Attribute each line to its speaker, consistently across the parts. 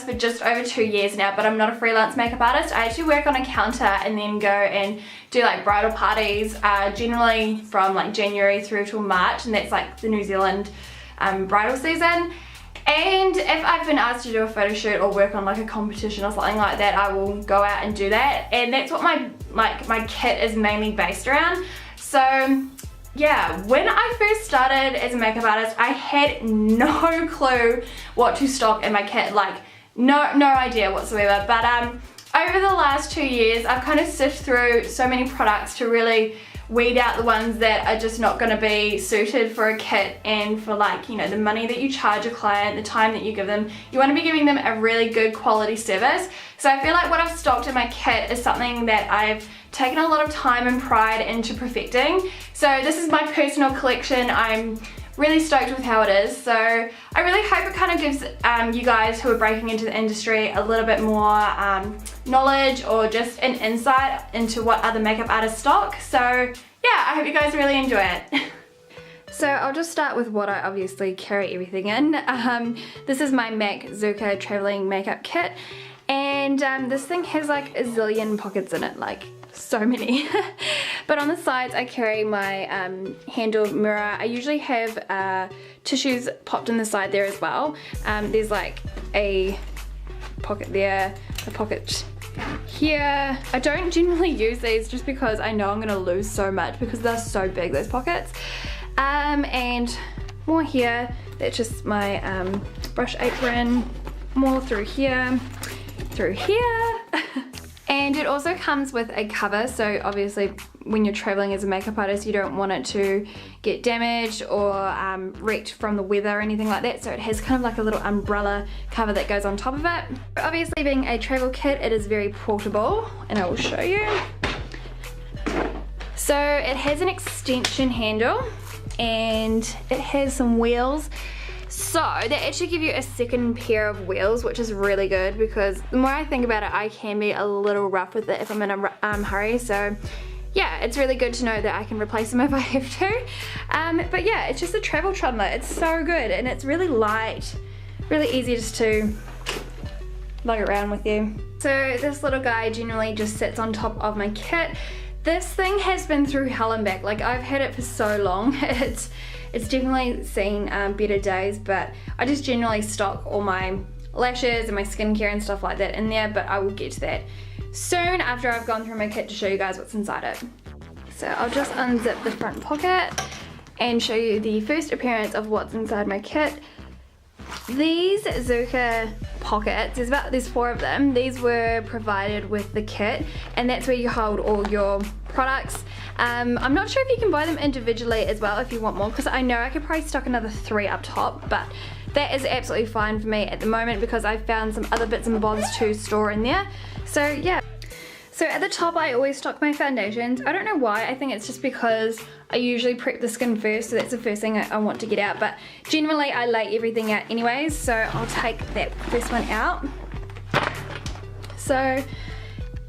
Speaker 1: for just over 2 years now, but I'm not a freelance makeup artist. I actually work on a counter and then go and do like bridal parties, generally from like January through till March, and that's like the New Zealand bridal season. And if I've been asked to do a photo shoot or work on like a competition or something like that, I will go out and do that, and that's what my kit is mainly based around. So yeah, when I first started as a makeup artist, I had no clue what to stock in my kit, like no idea whatsoever. But over the last 2 years, I've kind of sifted through so many products to really weed out the ones that are just not going to be suited for a kit, and for like, you know, the money that you charge a client, the time that you give them, you want to be giving them a really good quality service. So I feel like what I've stocked in my kit is something that I've taken a lot of time and pride into perfecting. So this is my personal collection. I'm really stoked with how it is, so I really hope it kind of gives you guys who are breaking into the industry a little bit more knowledge, or just an insight into what other makeup artists stock. So yeah, I hope you guys really enjoy it. So I'll just start with what I obviously carry everything in. This is my MAC Zuka traveling makeup kit, and this thing has like a zillion pockets in it, like so many. But on the sides I carry my handled mirror. I usually have tissues popped in the side there as well. There's like a pocket there, a pocket here. I don't generally use these just because I know I'm gonna lose so much because they're so big, those pockets. And more here, that's just my brush apron, more through here, And it also comes with a cover, so obviously when you're traveling as a makeup artist, you don't want it to get damaged or wrecked from the weather or anything like that, so it has kind of like a little umbrella cover that goes on top of it. Obviously, being a travel kit, it is very portable, and I will show you. So it has an extension handle, and it has some wheels. So they actually give you a second pair of wheels, which is really good, because the more I think about it, I can be a little rough with it if I'm in a hurry. So yeah, it's really good to know that I can replace them if I have to. But yeah, it's just a travel trundler. It's so good, and it's really light, really easy just to lug around with you. So this little guy generally just sits on top of my kit. This thing has been through hell and back. Like, I've had it for so long. It's definitely seen better days, but I just generally stock all my lashes and my skincare and stuff like that in there, but I will get to that soon after I've gone through my kit to show you guys what's inside it. So I'll just unzip the front pocket and show you the first appearance of what's inside my kit. These Zuka pockets, there's 4 of them. These were provided with the kit, and that's where you hold all your products. I'm not sure if you can buy them individually as well if you want more, because I know I could probably stock another 3 up top, but that is absolutely fine for me at the moment because I found some other bits and bobs to store in there. So yeah. So at the top I always stock my foundations. I don't know why, I think it's just because I usually prep the skin first, so that's the first thing I want to get out, but generally I lay everything out anyways, so I'll take that first one out. So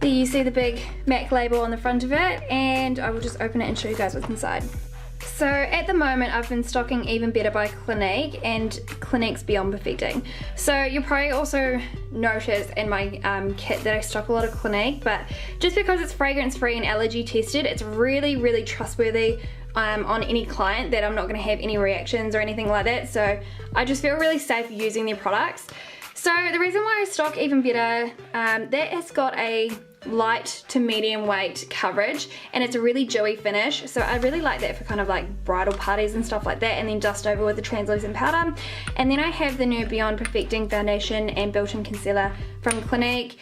Speaker 1: there you see the big MAC label on the front of it, and I will just open it and show you guys what's inside. So at the moment I've been stocking Even Better by Clinique and Clinique's Beyond Perfecting. So you'll probably also notice in my kit that I stock a lot of Clinique, but just because it's fragrance free and allergy tested, it's really trustworthy on any client, that I'm not going to have any reactions or anything like that, so I just feel really safe using their products. So the reason why I stock Even Better, that has got a light to medium weight coverage, and it's a really dewy finish, so I really like that for kind of like bridal parties and stuff like that, and then dust over with the translucent powder. And then I have the new Beyond Perfecting foundation and built-in concealer from Clinique.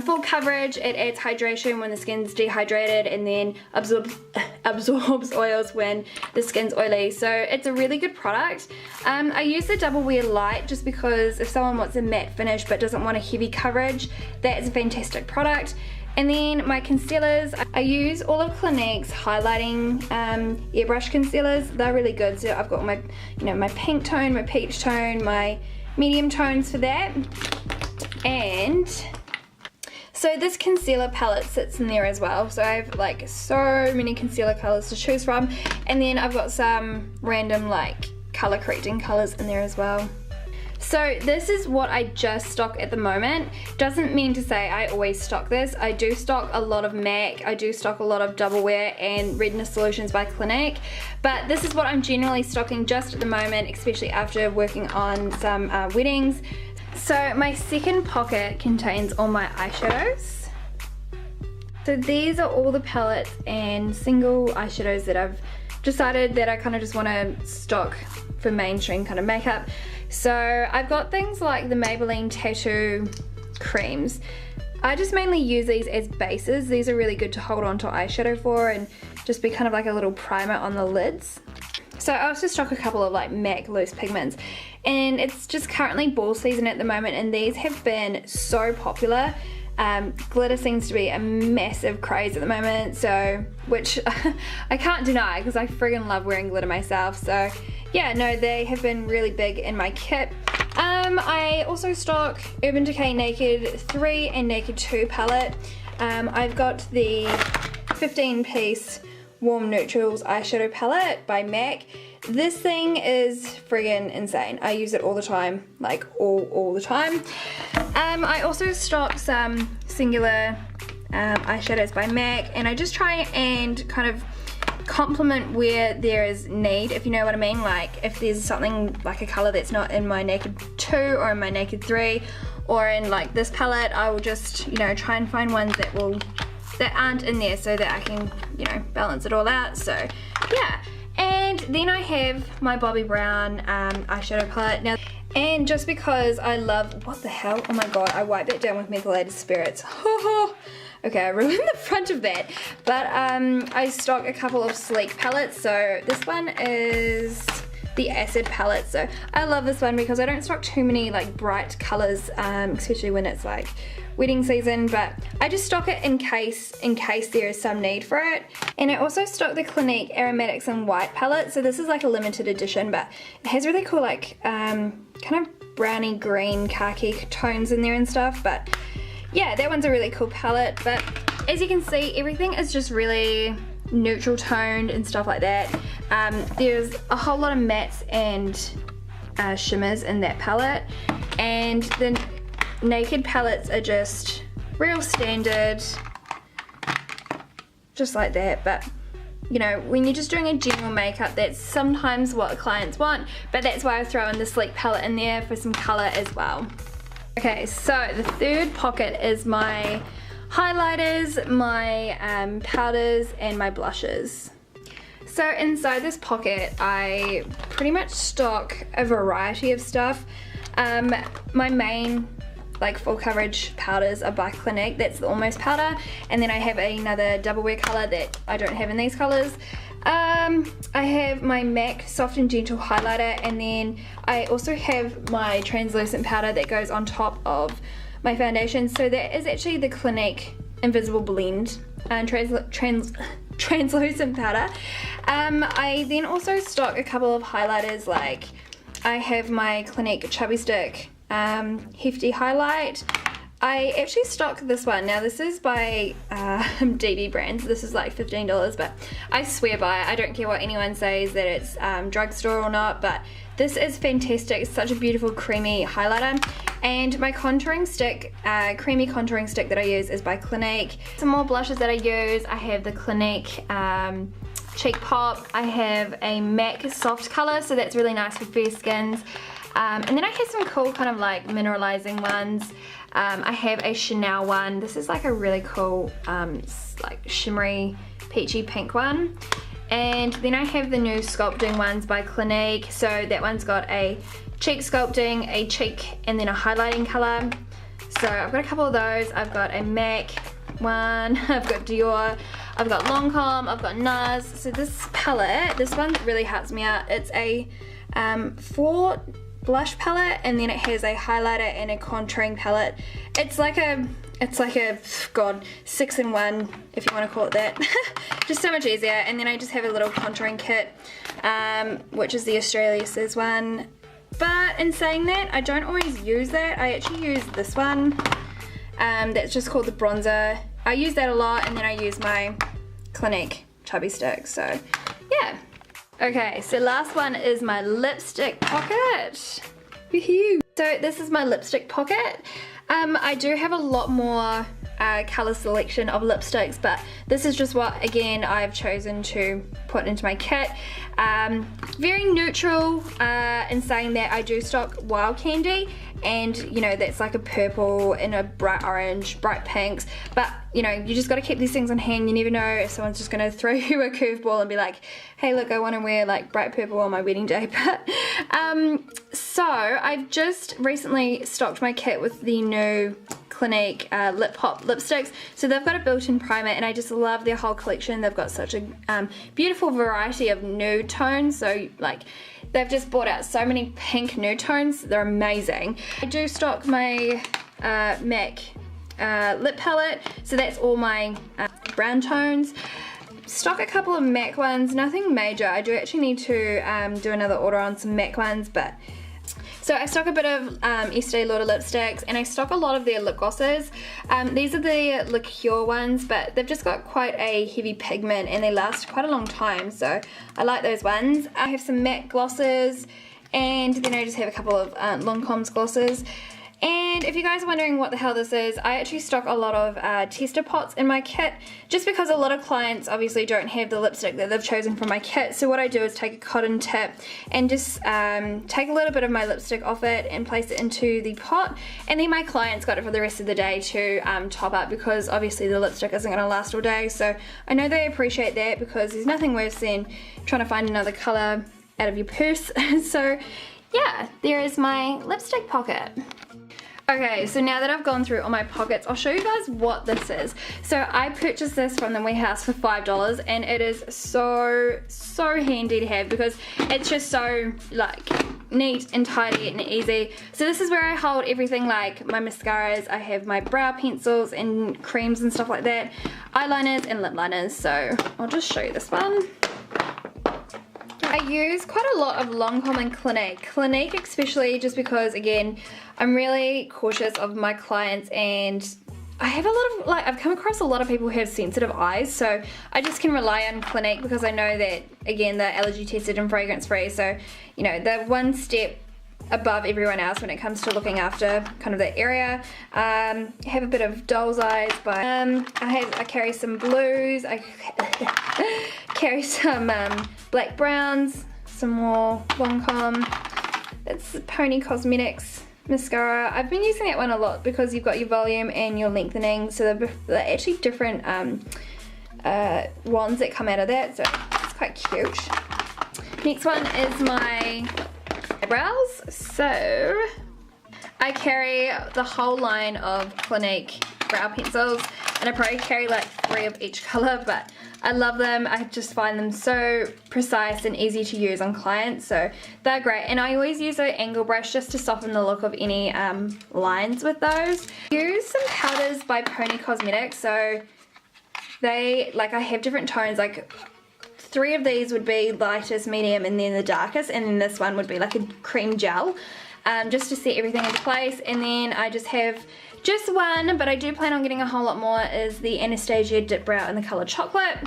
Speaker 1: Full coverage, it adds hydration when the skin's dehydrated, and then absorbs oils when the skin's oily, so it's a really good product. I use the double wear light just because if someone wants a matte finish but doesn't want a heavy coverage, that is a fantastic product. And then my concealers, I use all of Clinique's highlighting airbrush concealers. They're really good. So I've got my, my pink tone, my peach tone, my medium tones for that. And so this concealer palette sits in there as well. So I have like so many concealer colors to choose from. And then I've got some random like color correcting colors in there as well. So this is what I just stock at the moment. Doesn't mean to say I always stock this. I do stock a lot of MAC, I do stock a lot of Double Wear and Redness Solutions by Clinique, but this is what I'm generally stocking just at the moment, especially after working on some weddings. So my second pocket contains all my eyeshadows. So these are all the palettes and single eyeshadows that I've decided that I kind of just want to stock for mainstream kind of makeup. So I've got things like the Maybelline Tattoo creams. I just mainly use these as bases. These are really good to hold on to eyeshadow for and just be kind of like a little primer on the lids. So I also stock a couple of like MAC loose pigments, and it's just currently ball season at the moment, and these have been so popular. Glitter seems to be a massive craze at the moment, so which I can't deny because I friggin' love wearing glitter myself. So yeah, no, they have been really big in my kit. I also stock Urban Decay Naked 3 and Naked 2 palette. I've got the 15-piece Warm Neutrals eyeshadow palette by MAC. This thing is friggin' insane. I use it all the time, like all the time. I also stock some singular eyeshadows by MAC, and I just try and kind of complement where there is need, if you know what I mean. Like if there's something like a color that's not in my Naked 2 or in my Naked 3 or in like this palette, I will just, you know, try and find ones that aren't in there so that I can, you know, balance it all out. So yeah. And then I have my Bobbi Brown eyeshadow palette. Now, and just because I love, what the hell? Oh my god, I wiped that down with methylated spirits. Okay, I ruined the front of that. But I stock a couple of sleek palettes. So this one is the Acid palette. So I love this one because I don't stock too many like bright colors, especially when it's like wedding season, but I just stock it in case there is some need for it. And I also stock the Clinique Aromatics in White palette. So this is like a limited edition, but it has really cool like kind of browny green khaki tones in there and stuff. But yeah, that one's a really cool palette. But as you can see, everything is just really neutral toned and stuff like that. There's a whole lot of mattes and shimmers in that palette, and the Naked palettes are just real standard, just like that. But you know, when you're just doing a general makeup, that's sometimes what clients want, but that's why I throw in the sleek palette in there for some color as well. Okay, so the third pocket is my highlighters, my powders, and my blushes. So inside this pocket, I pretty much stock a variety of stuff. My main like full coverage powders are by Clinique. That's the Almost powder, and then I have another Double Wear color that I don't have in these colors. I have my MAC Soft and Gentle highlighter, and then I also have my translucent powder that goes on top of my foundation. So that is actually the Clinique Invisible Blend and translucent powder. I then also stock a couple of highlighters, like I have my Clinique Chubby Stick Hefty Highlight. I actually stock this one. Now this is by DD Brands. This is like $15, but I swear by it. I don't care what anyone says that it's drugstore or not, but this is fantastic. It's such a beautiful creamy highlighter. And my contouring stick, creamy contouring stick that I use is by Clinique. Some more blushes that I use, I have the Clinique Cheek Pop. I have a MAC Soft Color, so that's really nice for fair skins. And then I have some cool kind of like mineralizing ones. I have a Chanel one. This is like a really cool like shimmery peachy pink one. And then I have the new sculpting ones by Clinique. So that one's got a cheek sculpting, a cheek, and then a highlighting color. So I've got a couple of those. I've got a MAC one, I've got Dior, I've got Lancome, I've got NARS. So this palette, this one really helps me out. It's a 4 blush palette, and then it has a highlighter and a contouring palette. It's like a god 6-in-1, if you want to call it that. Just so much easier. And then I just have a little contouring kit, which is the Australia Says one. But in saying that, I don't always use that. I actually use this one. That's just called the bronzer. I use that a lot, and then I use my Clinique Chubby Stick. So yeah. Okay, so last one is my lipstick pocket. Woohoo! So this is my lipstick pocket. I do have a lot more colour selection of lipsticks, but this is just what, again, I've chosen to put into my kit. Very neutral in saying that I do stock Wild Candy, and you know, that's like a purple and a bright orange, bright pinks, but you know, you just got to keep these things on hand. You never know if someone's just going to throw you a curveball and be like, hey look, I want to wear like bright purple on my wedding day. But so I've just recently stocked my kit with the new Clinique Lip Pop lipsticks. So they've got a built-in primer, and I just love their whole collection. They've got such a beautiful variety of nude tones, so like they've just brought out so many pink nude tones. They're amazing. I do stock my MAC lip palette, so that's all my brown tones. Stock a couple of MAC ones, nothing major. I do actually need to do another order on some MAC ones, but so I stock a bit of Estee Lauder lipsticks, and I stock a lot of their lip glosses. These are the liqueur ones, but they've just got quite a heavy pigment and they last quite a long time, so I like those ones. I have some matte glosses, and then I just have a couple of Lancome's glosses. And if you guys are wondering what the hell this is, I actually stock a lot of tester pots in my kit, just because a lot of clients obviously don't have the lipstick that they've chosen from my kit. So what I do is take a cotton tip and just take a little bit of my lipstick off it and place it into the pot, and then my clients got it for the rest of the day to top up, because obviously the lipstick isn't going to last all day. So I know they appreciate that, because there's nothing worse than trying to find another colour out of your purse. So yeah, there is my lipstick pocket. Okay, so now that I've gone through all my pockets, I'll show you guys what this is. So I purchased this from the warehouse for $5, and it is so handy to have, because it's just so like neat and tidy and easy. So this is where I hold everything, like my mascaras. I have my brow pencils and creams and stuff like that, eyeliners and lip liners. So I'll just show you this one. I use quite a lot of Lancome and Clinique especially, just because again I'm really cautious of my clients, and I have a lot of, like, I've come across a lot of people who have sensitive eyes, so I just can rely on Clinique, because I know that again they're allergy tested and fragrance free, so you know they're one step above everyone else when it comes to looking after kind of that area. I have a bit of doll's eyes, but I carry some blues, I carry some black browns, some more Lancome. It's Pony Cosmetics mascara. I've been using that one a lot, because you've got your volume and your lengthening, so they're actually different wands that come out of that, so it's quite cute. Next one is my eyebrows. So I carry the whole line of Clinique brow pencils, and I probably carry like 3 of each color, but I love them. I just find them so precise and easy to use on clients, so they're great. And I always use an angle brush just to soften the look of any lines with those. Use some powders by Pony Cosmetics. So they, like, I have different tones, like 3 of these would be lightest, medium, and then the darkest, and then this one would be like a cream gel, just to set everything into place. And then I just have just one, but I do plan on getting a whole lot more, is the Anastasia Dip Brow in the colour Chocolate.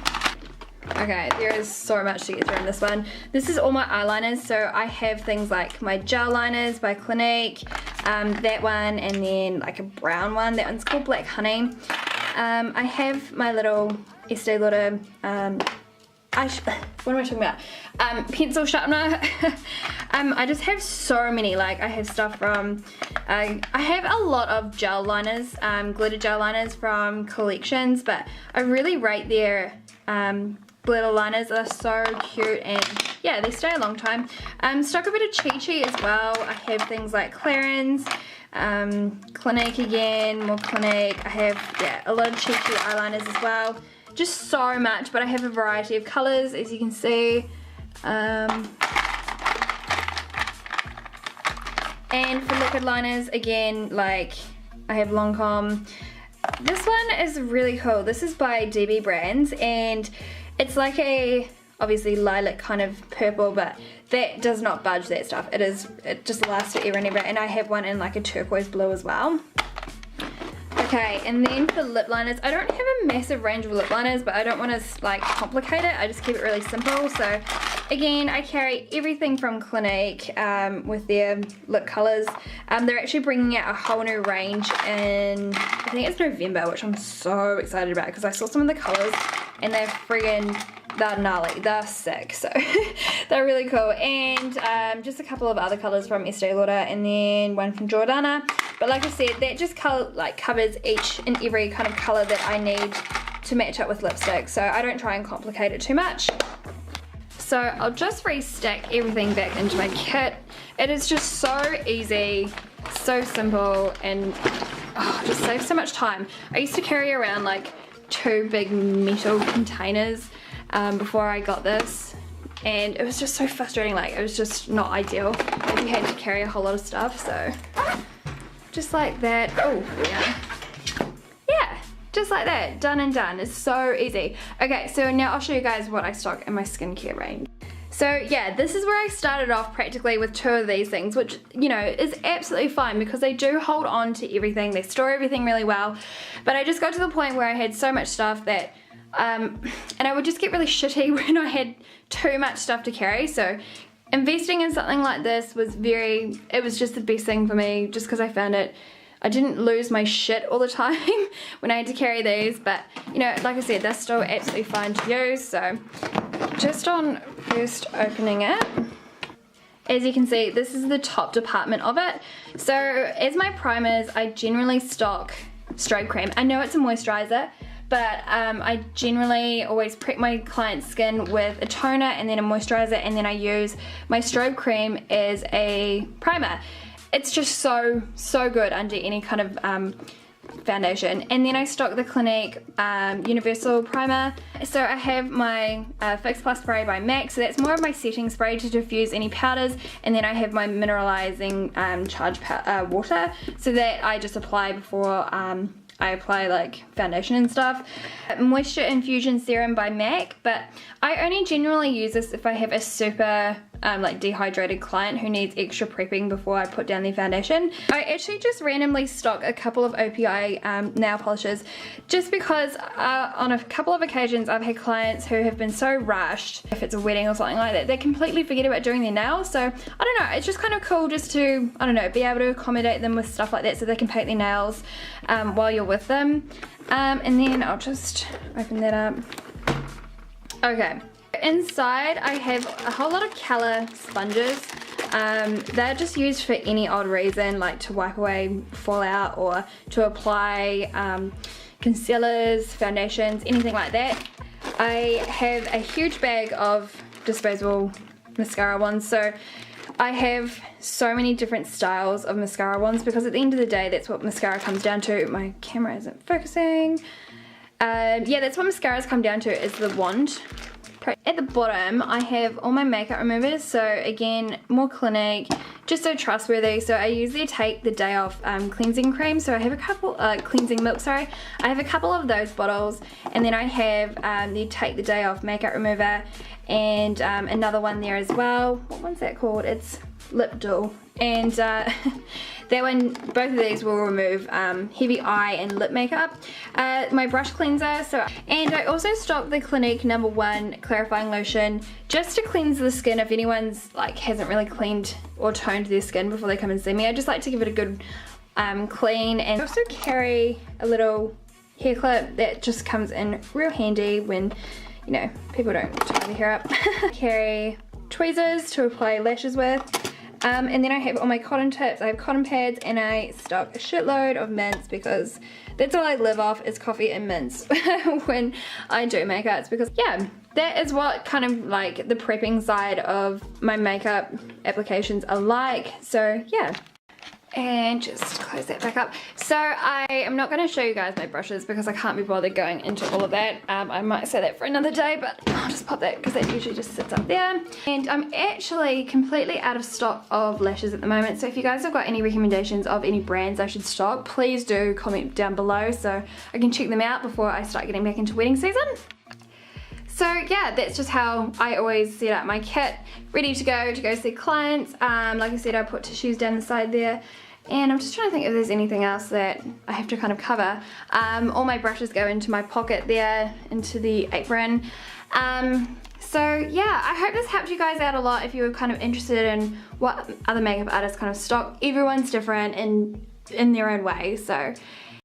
Speaker 1: Okay, there is so much to get through in this one. This is all my eyeliners, so I have things like my gel liners by Clinique, that one, and then like a brown one, that one's called Black Honey. I have my little Estee Lauder what am I talking about? Pencil sharpener. I just have so many, like I have stuff from, I have a lot of gel liners, glitter gel liners from Collections, but I really rate their glitter liners. They're so cute, and yeah, they stay a long time. Stock a bit of Chi Chi as well. I have things like Clarins, Clinique again, more Clinique. I have, a lot of Chi Chi eyeliners as well. Just so much, but I have a variety of colours, as you can see. And for liquid liners, again, like I have Lancome. This one is really cool. This is by DB Brands, and it's like a, obviously lilac kind of purple, but that does not budge, that stuff. It just lasts forever and ever. And I have one in like a turquoise blue as well. Okay, and then for lip liners, I don't have a massive range of lip liners, but I don't want to like complicate it. I just keep it really simple. So again, I carry everything from Clinique with their lip colours. They're actually bringing out a whole new range in, I think it's November, which I'm so excited about because I saw some of the colours and they're friggin', they're gnarly, they're sick, so they're really cool. And just a couple of other colours from Estee Lauder and then one from Jordana. But like I said, that just covers each and every kind of colour that I need to match up with lipstick, so I don't try and complicate it too much. So I'll just restack everything back into my kit. It is just so easy, so simple, and just saves so much time. I used to carry around like 2 big metal containers before I got this, and it was just so frustrating. Like, it was just not ideal if you had to carry a whole lot of stuff. So just like that. Oh yeah. Just like that, done and done. It's so easy. Okay, so now I'll show you guys what I stock in my skincare range. So yeah, this is where I started off practically with 2 of these things, which, you know, is absolutely fine because they do hold on to everything. They store everything really well. But I just got to the point where I had so much stuff that, and I would just get really shitty when I had too much stuff to carry. So investing in something like this was it was just the best thing for me, just because I found I didn't lose my shit all the time when I had to carry these, but you know, like I said, they're still absolutely fine to use. So just on first opening it, as you can see, this is the top department of it. So as my primers, I generally stock strobe cream. I know it's a moisturizer, but I generally always prep my client's skin with a toner and then a moisturizer, and then I use my strobe cream as a primer. It's just so good under any kind of foundation. And then I stock the Clinique Universal Primer. So I have my Fix Plus Spray by MAC, so that's more of my setting spray to diffuse any powders, and then I have my mineralizing charged water, so that I just apply before I apply like foundation and stuff. Moisture Infusion Serum by MAC, but I only generally use this if I have a super like dehydrated client who needs extra prepping before I put down their foundation. I actually just randomly stock a couple of OPI nail polishes, just because on a couple of occasions I've had clients who have been so rushed, if it's a wedding or something like that, they completely forget about doing their nails. So I don't know, it's just kind of cool just to, I don't know, be able to accommodate them with stuff like that so they can paint their nails while you're with them. And then I'll just open that up. Okay. Inside I have a whole lot of Colour sponges. They're just used for any odd reason, like to wipe away fallout or to apply concealers, foundations, anything like that. I have a huge bag of disposable mascara wands, so I have so many different styles of mascara wands, because at the end of the day that's what mascara comes down to. My camera isn't focusing. Yeah, that's what mascaras come down to, is the wand. At the bottom I have all my makeup removers, so again, more Clinique, just so trustworthy. So I use the Take the Day Off cleansing cream, so I have a couple, cleansing milk, sorry. I have a couple of those bottles, and then I have the Take the Day Off makeup remover, and another one there as well. What one's that called? It's Lip Duel. And that one, both of these will remove heavy eye and lip makeup. My brush cleanser, and I also stock the Clinique No. 1 clarifying lotion, just to cleanse the skin if anyone's like hasn't really cleaned or toned their skin before they come and see me. I just like to give it a good clean. And I also carry a little hair clip that just comes in real handy when, you know, people don't tie their hair up. I carry tweezers to apply lashes with. And then I have all my cotton tips, I have cotton pads, and I stock a shitload of mints, because that's all I live off is coffee and mints when I do makeups, because yeah, that is what kind of like the prepping side of my makeup applications are like. So yeah. And just close that back up. So I am not going to show you guys my brushes because I can't be bothered going into all of that. I might say that for another day, but I'll just pop that because that usually just sits up there. And I'm actually completely out of stock of lashes at the moment, so if you guys have got any recommendations of any brands I should stock, please do comment down below so I can check them out before I start getting back into wedding season. So yeah, that's just how I always set up my kit, ready to go see clients. Like I said, I put tissues down the side there, And I'm just trying to think if there's anything else that I have to kind of cover. All my brushes go into my pocket there, into the apron. So yeah, I hope this helped you guys out a lot if you were kind of interested in what other makeup artists kind of stock. Everyone's different in their own way, so